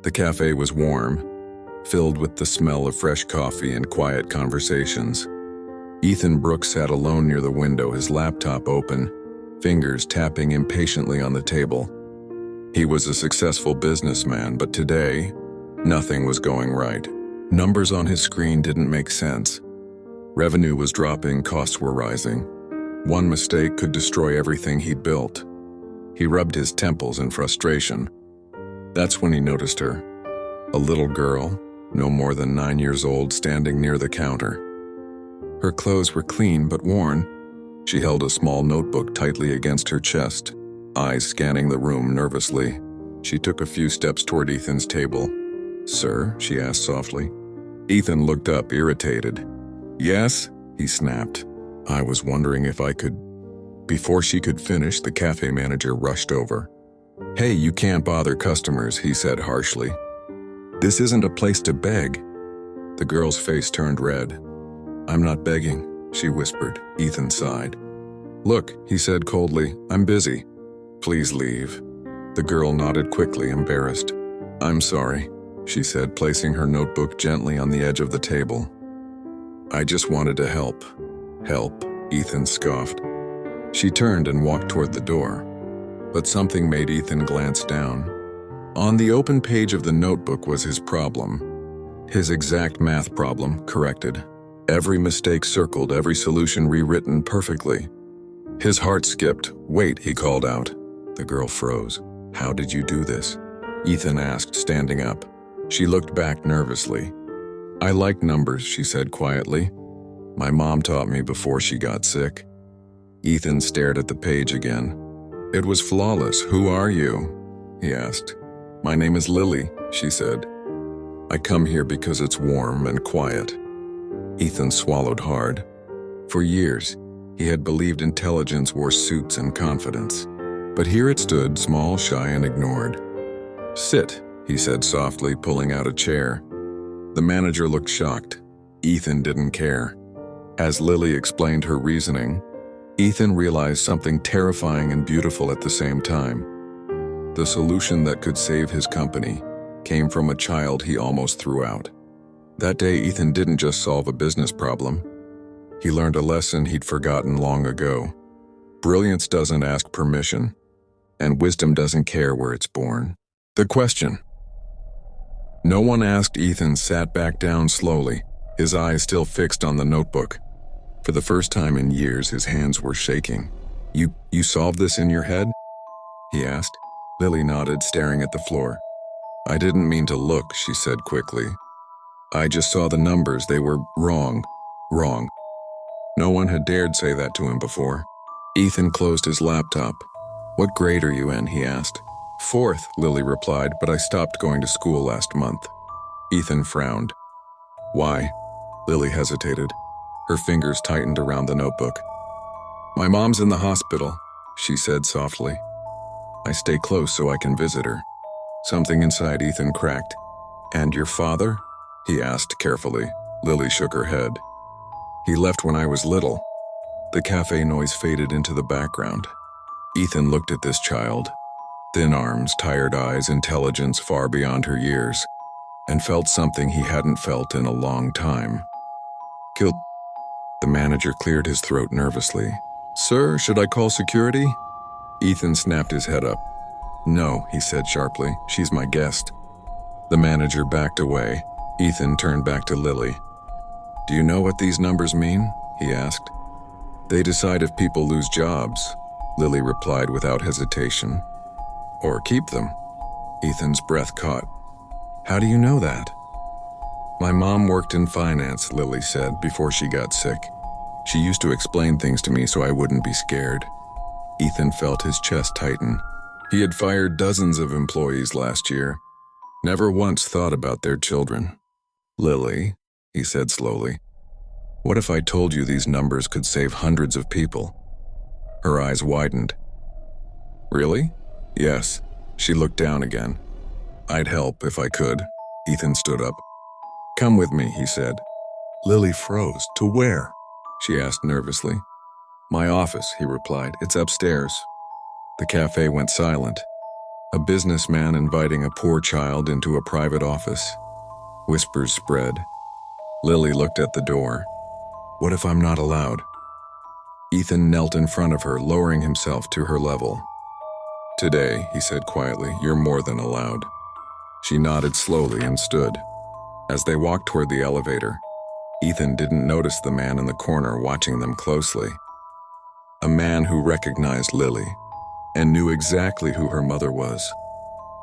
The cafe was warm, filled with the smell of fresh coffee and quiet conversations. Ethan Brooks sat alone near the window, his laptop open, fingers tapping impatiently on the table. He was a successful businessman, but today, nothing was going right. Numbers on his screen didn't make sense. Revenue was dropping, costs were rising. One mistake could destroy everything he'd built. He rubbed his temples in frustration. That's when he noticed her. A little girl, no more than 9 years old, standing near the counter. Her clothes were clean but worn. She held a small notebook tightly against her chest, eyes scanning the room nervously. She took a few steps toward Ethan's table. "Sir?" she asked softly. Ethan looked up, irritated. "Yes?" he snapped. "I was wondering if I could—" Before she could finish, the cafe manager rushed over. "Hey, you can't bother customers," he said harshly. "This isn't a place to beg." The girl's face turned red. "I'm not begging," she whispered. Ethan sighed. "Look," he said coldly, "I'm busy. Please leave." The girl nodded quickly, embarrassed. "I'm sorry," she said, placing her notebook gently on the edge of the table. "I just wanted to help." "Help?" Ethan scoffed. She turned and walked toward the door. But something made Ethan glance down. On the open page of the notebook was his problem. His exact math problem, corrected. Every mistake circled, every solution rewritten perfectly. His heart skipped. "Wait," he called out. The girl froze. "How did you do this?" Ethan asked, standing up. She looked back nervously. "I like numbers," she said quietly. "My mom taught me before she got sick." Ethan stared at the page again. It was flawless. "Who are you?" he asked. "My name is Lily," she said. "I come here because it's warm and quiet." Ethan swallowed hard. For years, he had believed intelligence wore suits and confidence. But here it stood, small, shy, and ignored. "Sit," he said softly, pulling out a chair. The manager looked shocked. Ethan didn't care. As Lily explained her reasoning, Ethan realized something terrifying and beautiful at the same time. The solution that could save his company came from a child he almost threw out. That day, Ethan didn't just solve a business problem. He learned a lesson he'd forgotten long ago. Brilliance doesn't ask permission, and wisdom doesn't care where it's born. The question. No one asked. Ethan sat back down slowly, his eyes still fixed on the notebook. For the first time in years, his hands were shaking. You solved this in your head?" he asked. Lily nodded, staring at the floor. "I didn't mean to look," she said quickly. "I just saw the numbers. They were wrong. Wrong." No one had dared say that to him before. Ethan closed his laptop. "What grade are you in?" he asked. "Fourth," Lily replied, "but I stopped going to school last month." Ethan frowned. "Why?" Lily hesitated. Her fingers tightened around the notebook. "My mom's in the hospital," she said softly. "I stay close so I can visit her." Something inside Ethan cracked. "And your father?" he asked carefully. Lily shook her head. "He left when I was little." The cafe noise faded into the background. Ethan looked at this child. Thin arms, tired eyes, intelligence far beyond her years, and felt something he hadn't felt in a long time. "Killed." The manager cleared his throat nervously. "Sir, should I call security?" Ethan snapped his head up. "No," he said sharply. "She's my guest." The manager backed away. Ethan turned back to Lily. "Do you know what these numbers mean?" he asked. "They decide if people lose jobs," Lily replied without hesitation. "Or keep them." Ethan's breath caught. "How do you know that?" "My mom worked in finance," Lily said, "before she got sick. She used to explain things to me so I wouldn't be scared." Ethan felt his chest tighten. He had fired dozens of employees last year. Never once thought about their children. "Lily," he said slowly, "what if I told you these numbers could save hundreds of people?" Her eyes widened. "Really?" "Yes." She looked down again. "I'd help if I could." Ethan stood up. "Come with me," he said. Lily froze. "To where?" she asked nervously. "My office," he replied. "It's upstairs." The cafe went silent. A businessman inviting a poor child into a private office. Whispers spread. Lily looked at the door. What if I'm not allowed? Ethan knelt in front of her, lowering himself to her level. Today, he said quietly, you're more than allowed. She nodded slowly and stood. As they walked toward the elevator, Ethan didn't notice the man in the corner watching them closely. A man who recognized Lily and knew exactly who her mother was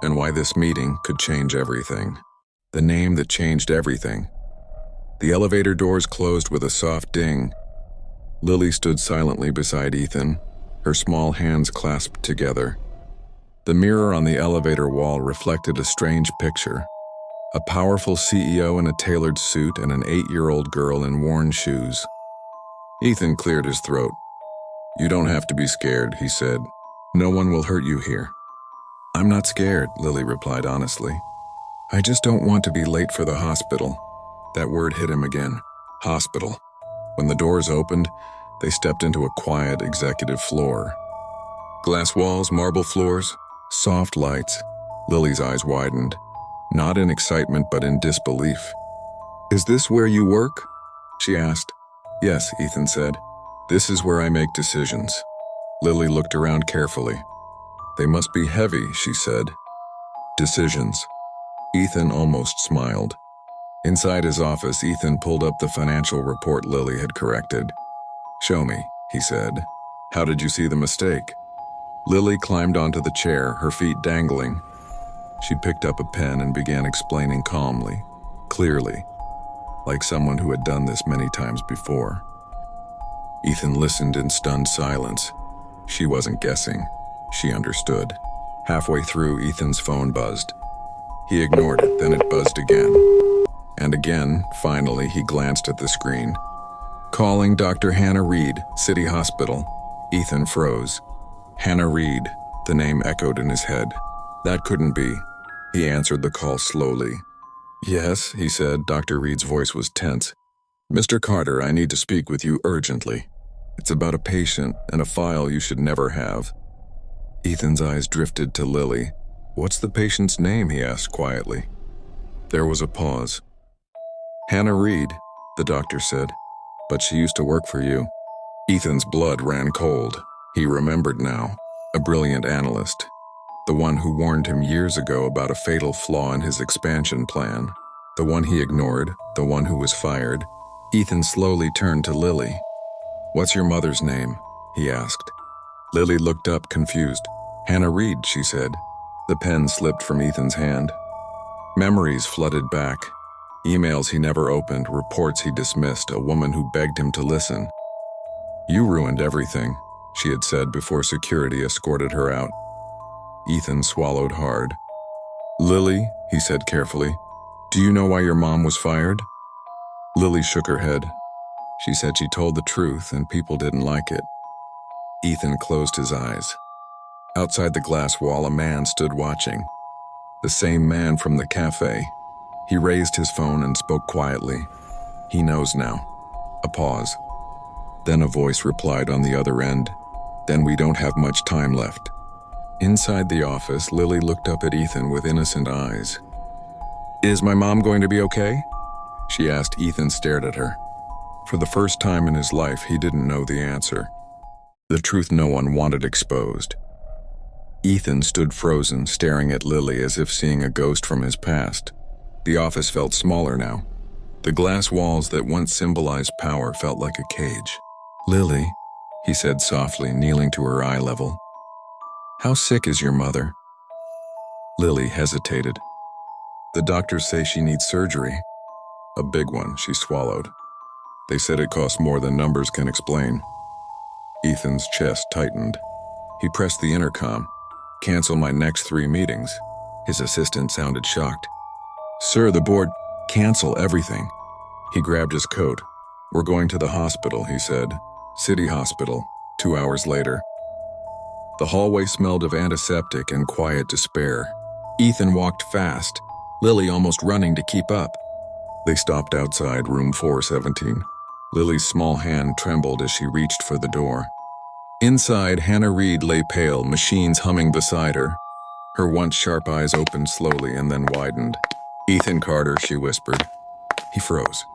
and why this meeting could change everything. The name that changed everything. The elevator doors closed with a soft ding. Lily stood silently beside Ethan, her small hands clasped together. The mirror on the elevator wall reflected a strange picture. A powerful CEO in a tailored suit and an 8-year-old girl in worn shoes. Ethan cleared his throat. You don't have to be scared, he said. No one will hurt you here. I'm not scared, Lily replied honestly. I just don't want to be late for the hospital. That word hit him again. Hospital. When the doors opened, they stepped into a quiet executive floor. Glass walls, marble floors, soft lights. Lily's eyes widened, not in excitement but in disbelief. Is this where you work? She asked. Yes, Ethan said. This is where I make decisions. Lily looked around carefully. They must be heavy, she said. Decisions. Ethan almost smiled. Inside his office, Ethan pulled up the financial report Lily had corrected. Show me, he said. How did you see the mistake? Lily climbed onto the chair, her feet dangling. She picked up a pen and began explaining calmly, clearly, like someone who had done this many times before. Ethan listened in stunned silence. She wasn't guessing. She understood. Halfway through, Ethan's phone buzzed. He ignored it, then it buzzed again. And again, finally, he glanced at the screen. Calling Dr. Hannah Reed, City Hospital. Ethan froze. Hannah Reed, the name echoed in his head. That couldn't be. He answered the call slowly. Yes, he said. Dr. Reed's voice was tense. Mr. Carter, I need to speak with you urgently. It's about a patient and a file you should never have. Ethan's eyes drifted to Lily. What's the patient's name? He asked quietly. There was a pause. Hannah Reed, the doctor said. But she used to work for you. Ethan's blood ran cold. He remembered now. A brilliant analyst. The one who warned him years ago about a fatal flaw in his expansion plan. The one he ignored, the one who was fired. Ethan slowly turned to Lily. What's your mother's name? He asked. Lily looked up, confused. Hannah Reed, she said. The pen slipped from Ethan's hand. Memories flooded back. Emails he never opened, reports he dismissed, a woman who begged him to listen. You ruined everything, she had said before security escorted her out. Ethan swallowed hard. Lily, he said carefully, do you know why your mom was fired? Lily shook her head. She said she told the truth and people didn't like it. Ethan closed his eyes. Outside the glass wall, a man stood watching. The same man from the cafe. He raised his phone and spoke quietly. He knows now. A pause. Then a voice replied on the other end. Then we don't have much time left. Inside the office, Lily looked up at Ethan with innocent eyes. Is my mom going to be okay? She asked. Ethan stared at her. For the first time in his life, he didn't know the answer. The truth no one wanted exposed. Ethan stood frozen, staring at Lily as if seeing a ghost from his past. The office felt smaller now. The glass walls that once symbolized power felt like a cage. Lily, he said softly, kneeling to her eye level. How sick is your mother? Lily hesitated. The doctors say she needs surgery. A big one, she swallowed. They said it costs more than numbers can explain. Ethan's chest tightened. He pressed the intercom. Cancel my next 3 meetings. His assistant sounded shocked. Sir, the board, cancel everything. He grabbed his coat. We're going to the hospital, he said. City Hospital, 2 hours later. The hallway smelled of antiseptic and quiet despair. Ethan walked fast, Lily almost running to keep up. They stopped outside room 417. Lily's small hand trembled as she reached for the door. Inside, Hannah Reed lay pale, machines humming beside her. Her once sharp eyes opened slowly and then widened. "Ethan Carter," she whispered. He froze.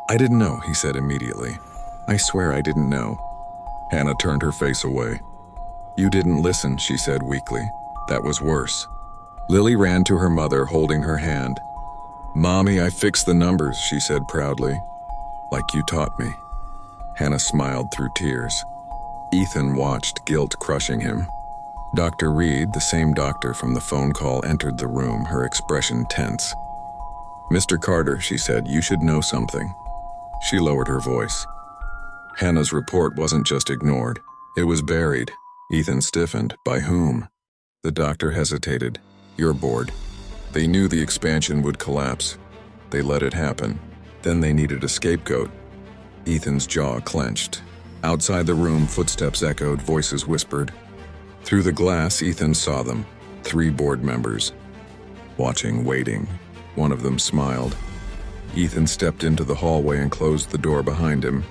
"I didn't know," he said immediately. "I swear I didn't know." Hannah turned her face away. "You didn't listen," she said weakly. "That was worse." Lily ran to her mother, holding her hand. "Mommy, I fixed the numbers," she said proudly. "Like you taught me." Hannah smiled through tears. Ethan watched, guilt crushing him. Dr. Reed, the same doctor from the phone call, entered the room, her expression tense. "Mr. Carter," she said, "you should know something." She lowered her voice. Hannah's report wasn't just ignored. It was buried. Ethan stiffened. "By whom?" The doctor hesitated. "Your board." They knew the expansion would collapse. They let it happen. Then they needed a scapegoat. Ethan's jaw clenched. Outside the room, footsteps echoed, voices whispered. Through the glass, Ethan saw them. 3 board members. Watching, waiting. One of them smiled. Ethan stepped into the hallway and closed the door behind him.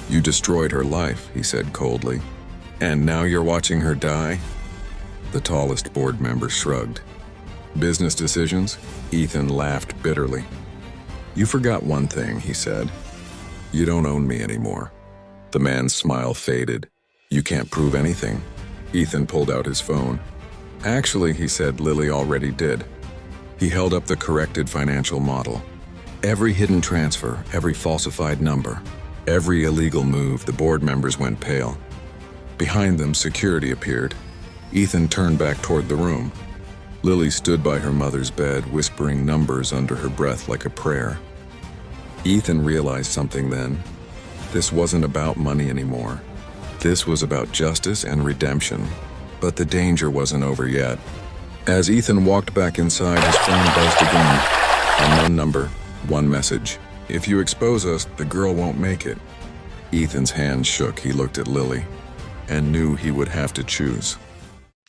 "You destroyed her life," he said coldly. "And now you're watching her die?" The tallest board member shrugged. "Business decisions?" Ethan laughed bitterly. "You forgot one thing," he said. "You don't own me anymore." The man's smile faded. "You can't prove anything." Ethan pulled out his phone. "Actually," he said, "Lily already did." He held up the corrected financial model. Every hidden transfer, every falsified number, every illegal move. The board members went pale. Behind them, security appeared. Ethan turned back toward the room. Lily stood by her mother's bed, whispering numbers under her breath like a prayer. Ethan realized something then. This wasn't about money anymore. This was about justice and redemption. But the danger wasn't over yet. As Ethan walked back inside, his phone buzzed again. Unknown number, one message. "If you expose us, the girl won't make it." Ethan's hand shook. He looked at Lily and knew he would have to choose.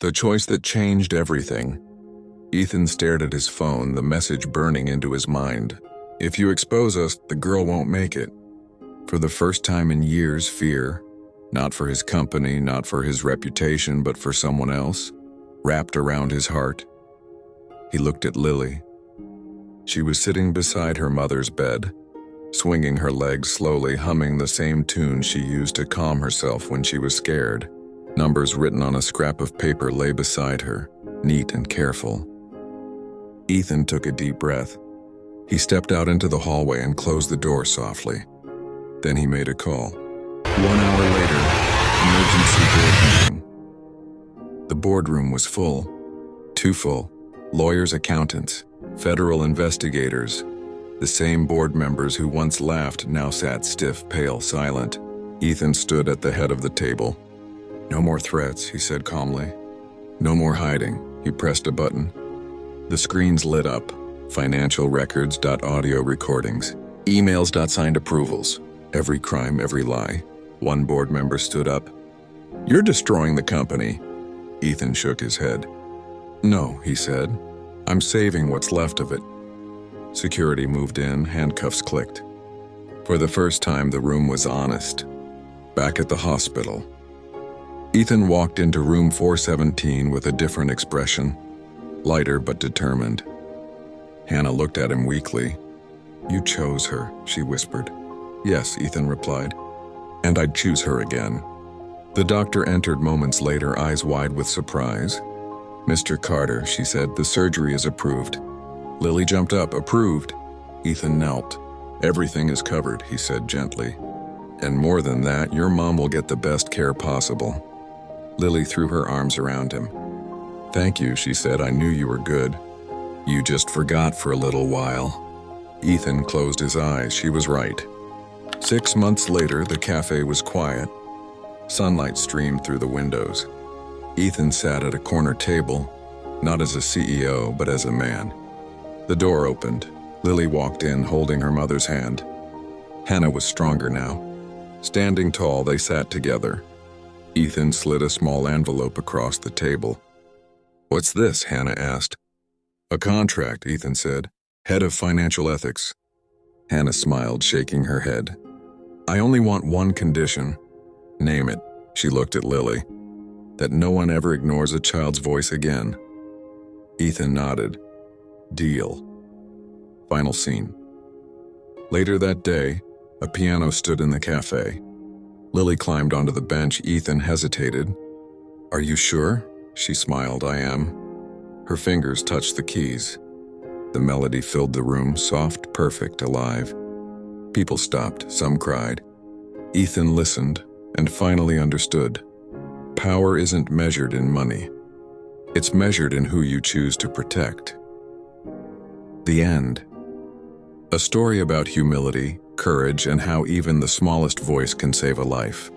The choice that changed everything. Ethan stared at his phone, the message burning into his mind. "If you expose us, the girl won't make it." For the first time in years, fear, not for his company, not for his reputation, but for someone else, wrapped around his heart. He looked at Lily. She was sitting beside her mother's bed, swinging her legs slowly, humming the same tune she used to calm herself when she was scared. Numbers written on a scrap of paper lay beside her, neat and careful. Ethan took a deep breath. He stepped out into the hallway and closed the door softly. Then he made a call. 1 hour later, emergency board meeting. The boardroom was full. Too full. Lawyers, accountants, federal investigators. The same board members who once laughed now sat stiff, pale, silent. Ethan stood at the head of the table. "No more threats," he said calmly. "No more hiding." He pressed a button. The screens lit up. Financial records, audio recordings, emails, signed approvals. Every crime, every lie. One board member stood up. "You're destroying the company." Ethan shook his head. "No," he said. "I'm saving what's left of it." Security moved in, handcuffs clicked. For the first time, the room was honest. Back at the hospital. Ethan walked into room 417 with a different expression, lighter but determined. Hannah looked at him weakly. "You chose her," she whispered. "Yes," Ethan replied. "And I'd choose her again." The doctor entered moments later, eyes wide with surprise. "Mr. Carter," she said, "the surgery is approved." Lily jumped up. "Approved?" Ethan knelt. "Everything is covered," he said gently. "And more than that, your mom will get the best care possible." Lily threw her arms around him. "Thank you," she said. "I knew you were good. You just forgot for a little while." Ethan closed his eyes. She was right. 6 months later, the cafe was quiet. Sunlight streamed through the windows. Ethan sat at a corner table, not as a CEO, but as a man. The door opened. Lily walked in, holding her mother's hand. Hannah was stronger now. Standing tall, they sat together. Ethan slid a small envelope across the table. "What's this?" Hannah asked. "A contract," Ethan said. "Head of financial ethics." Hannah smiled, shaking her head. "I only want one condition." "Name it." She looked at Lily. "That no one ever ignores a child's voice again." Ethan nodded. Deal. Final scene. Later that day, a piano stood in the cafe. Lily climbed onto the bench. Ethan hesitated. Are you sure? She smiled. I am. Her fingers touched the keys. The melody filled the room, soft, perfect, alive. People stopped, some cried. Ethan listened and finally understood. Power isn't measured in money. It's measured in who you choose to protect. The end. A story about humility, courage, and how even the smallest voice can save a life.